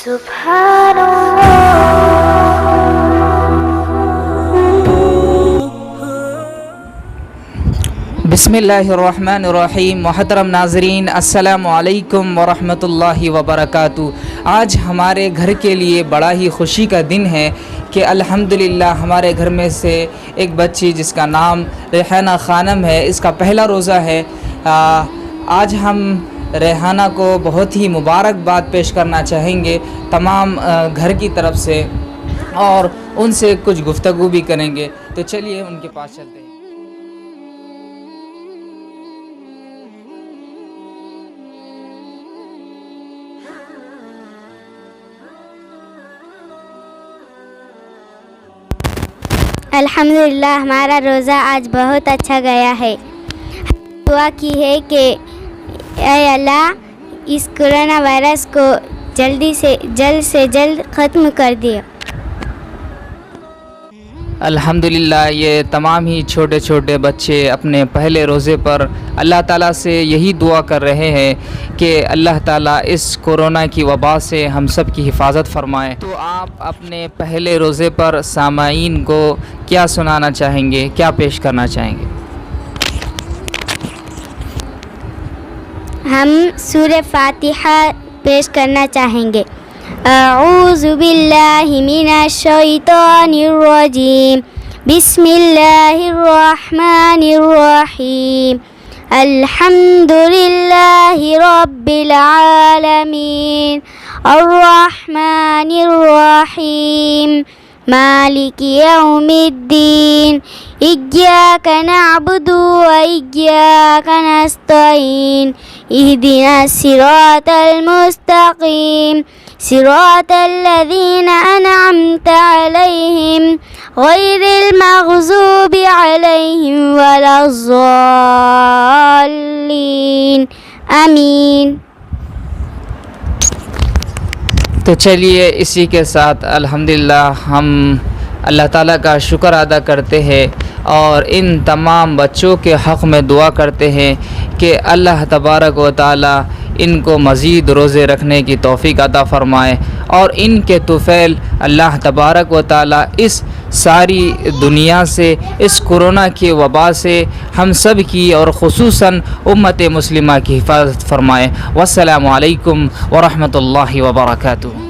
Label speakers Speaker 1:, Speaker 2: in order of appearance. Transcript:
Speaker 1: बिस्मिल्लाहिर्रहमानिर्रहीम। मोहतरम नाज़रीन, अस्सलामु अलैकुम वरहमतुल्लाहि वबरकातुहू। आज हमारे घर के लिए बड़ा ही खुशी का दिन है कि अल्हम्दुलिल्लाह हमारे घर में से एक बच्ची जिसका नाम रेहाना खानम है, इसका पहला रोज़ा है। आज हम रेहाना को बहुत ही मुबारकबाद पेश करना चाहेंगे तमाम घर की तरफ से, और उनसे कुछ गुफ्तगू भी करेंगे। तो चलिए उनके पास चलते हैं।
Speaker 2: अल्हम्दुलिल्लाह हमारा रोज़ा आज बहुत अच्छा गया है। दुआ की है कि ऐ अल्लाह इस कोरोना वायरस को जल्द से जल्द ख़त्म कर दिया।
Speaker 1: अल्हम्दुलिल्लाह ये तमाम ही छोटे छोटे बच्चे अपने पहले रोज़े पर अल्लाह ताला से यही दुआ कर रहे हैं कि अल्लाह ताला इस कोरोना की वबा से हम सब की हिफाजत फरमाए। तो आप अपने पहले रोज़े पर सामाईन को क्या सुनाना चाहेंगे, क्या पेश करना चाहेंगे?
Speaker 2: हम सूरह फातिहा पेश करना चाहेंगे। अऊज़ु बिल्लाहि मिनश शैतानिर रजीम। बिस्मिल्लाहिर रहमानिर रहीम। अल्हम्दुलिल्लाहि रब्बिल आलमीन अर्रहमानिर रहीम मालिकि यौमिद्दीन। इय्याका नअबुदु व इय्याका नस्तईन। इहदिनास सिरातल मुस्तकीम सिरातल लज़ीना अनअमता अलैहिम गैरिल मग़ज़ूबि अलैहिम वलज़्ज़ाल्लीन। आमीन।
Speaker 1: तो चलिए इसी के साथ अल्हम्दुलिल्लाह हम अल्लाह ताला का शुक्र अदा करते हैं और इन तमाम बच्चों के हक़ में दुआ करते हैं कि अल्लाह तबारक व ताला इनको मज़ीद रोज़े रखने की तौफ़ीक अता फ़रमाए, और इनके तुफ़ैल अल्लाह तबारक व ताला इस सारी दुनिया से, इस कोरोना की वबा से हम सब की और ख़ुसूसन उम्मत मुस्लिमा की हिफाजत फ़रमाए। वस्सलामु अलैकुम वरहमतुल्लाहि वबरकातुहू।